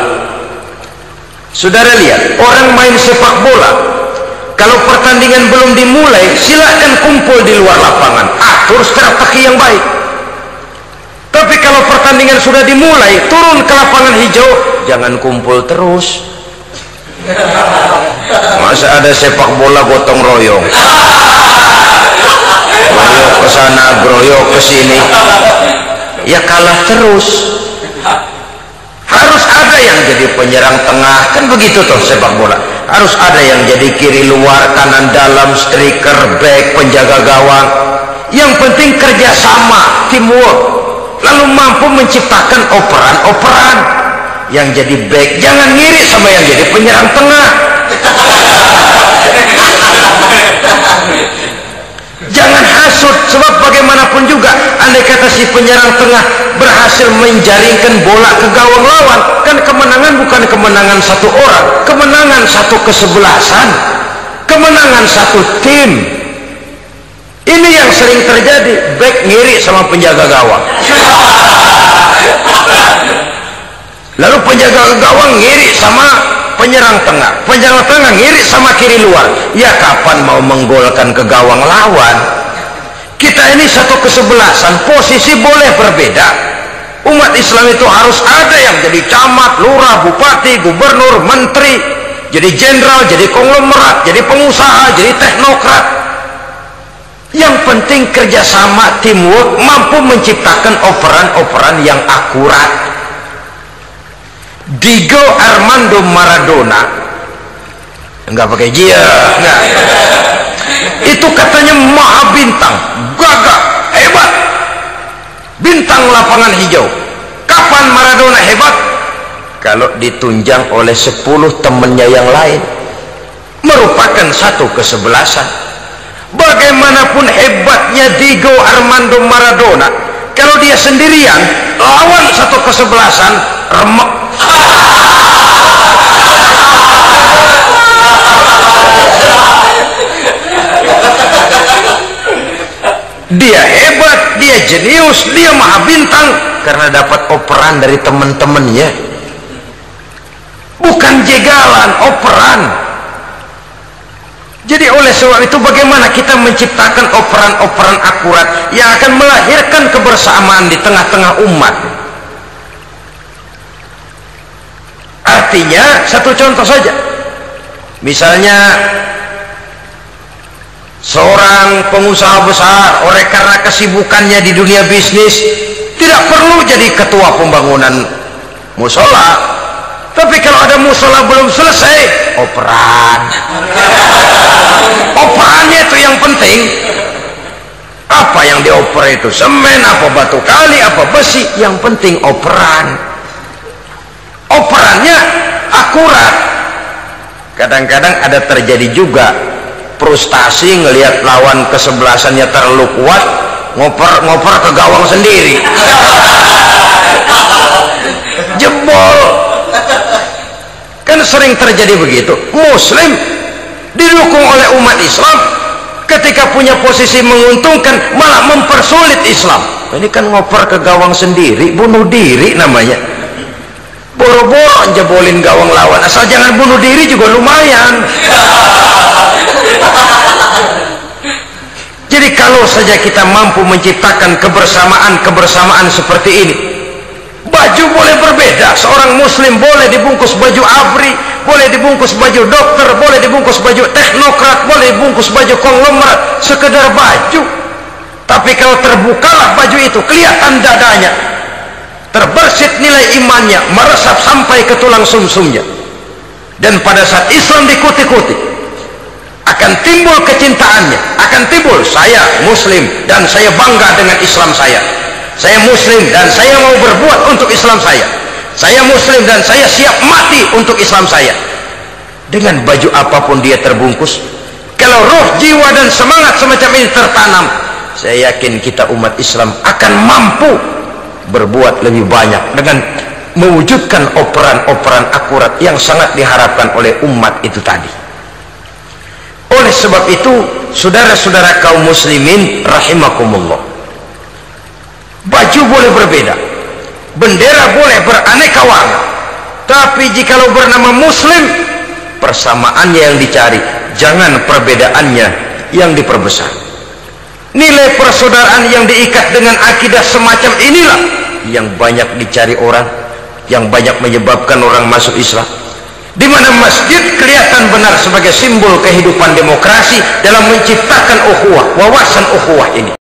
Saudara lihat, orang main sepak bola, kalau pertandingan belum dimulai, silakan kumpul di luar lapangan, atur strategi yang baik. Tapi kalau pertandingan sudah dimulai, turun ke lapangan hijau, jangan kumpul terus. Masa ada sepak bola gotong royong, groyok ke sana, groyok ke sini, ya kalah terus. Harus ada yang jadi penyerang tengah, kan begitu toh sepak bola. Harus ada yang jadi kiri luar, kanan dalam, striker, back, penjaga gawang. Yang penting kerjasama, teamwork, lalu mampu menciptakan operan-operan. Yang jadi back jangan ngiri sama yang jadi penyerang tengah. Jangan hasut, sebab bagaimanapun juga andai kata si penyerang tengah berhasil menjaringkan bola ke gawang lawan, kan kemenangan bukan kemenangan satu orang, kemenangan satu kesebelasan, kemenangan satu tim. Ini yang sering terjadi, back ngiri sama penjaga gawang, lalu penjaga gawang ngiri sama penyerang tengah, penyerang tengah ngiri sama kiri luar. Ya kapan mau menggolkan ke gawang lawan? Kita ini satu kesebelasan, posisi boleh berbeda. Umat Islam itu harus ada yang jadi camat, lurah, bupati, gubernur, menteri, jadi jenderal, jadi konglomerat, jadi pengusaha, jadi teknokrat. Yang penting kerjasama, teamwork, mampu menciptakan operan-operan yang akurat. Diego Armando Maradona, enggak pakai dia, enggak. Itu katanya maha bintang, gagah, hebat, bintang lapangan hijau. Kapan Maradona hebat? Kalau ditunjang oleh 10 temannya yang lain, merupakan satu kesebelasan. Bagaimanapun hebatnya Diego Armando Maradona, kalau dia sendirian lawan satu kesebelasan, remek. Dia hebat, dia jenius, dia maha bintang karena dapat operan dari teman-temannya, bukan jegalan, operan. Jadi oleh sebab itu bagaimana kita menciptakan operan-operan akurat yang akan melahirkan kebersamaan di tengah-tengah umat. artinya satu contoh saja, misalnya seorang pengusaha besar oleh karena kesibukannya di dunia bisnis tidak perlu jadi ketua pembangunan musola, tapi kalau ada musola belum selesai, operan. Operannya itu yang penting. Apa yang dioper itu? Semen, apa batu kali, apa besi, yang penting operan. Operannya akurat. Kadang-kadang ada terjadi juga frustasi ngelihat lawan kesebelasannya terlalu kuat, ngoper ke gawang sendiri. Jebol. Kan sering terjadi begitu. Muslim didukung oleh umat Islam, ketika punya posisi menguntungkan malah mempersulit Islam. Ini kan ngoper ke gawang sendiri, bunuh diri namanya. Boro-boro jebolin gawang lawan, asal jangan bunuh diri juga lumayan. Jadi kalau saja kita mampu menciptakan kebersamaan seperti ini, baju boleh berbeda, seorang muslim boleh dibungkus baju abri, boleh dibungkus baju dokter, boleh dibungkus baju teknokrat, boleh dibungkus baju konglomerat, sekedar baju. Tapi kalau terbukalah baju itu, kelihatan dadanya, terbersit nilai imannya, meresap sampai ke tulang sumsumnya, dan pada saat Islam dikuti-kuti akan timbul kecintaannya, akan timbul saya muslim dan saya bangga dengan Islam saya muslim dan saya mau berbuat untuk Islam saya muslim dan saya siap mati untuk Islam saya. Dengan baju apapun dia terbungkus, kalau roh, jiwa dan semangat semacam ini tertanam, saya yakin kita umat Islam akan mampu berbuat lebih banyak dengan mewujudkan operan-operan akurat yang sangat diharapkan oleh umat itu tadi. Oleh sebab itu, saudara-saudara kaum muslimin rahimakumullah, baju boleh berbeda, bendera boleh beraneka warna, tapi jikalau bernama muslim, persamaannya yang dicari, jangan perbedaannya yang diperbesar. Nilai persaudaraan yang diikat dengan akidah semacam inilah yang banyak dicari orang, yang banyak menyebabkan orang masuk Islam. Di mana masjid kelihatan benar sebagai simbol kehidupan demokrasi dalam menciptakan ukhuwah, wawasan ukhuwah ini.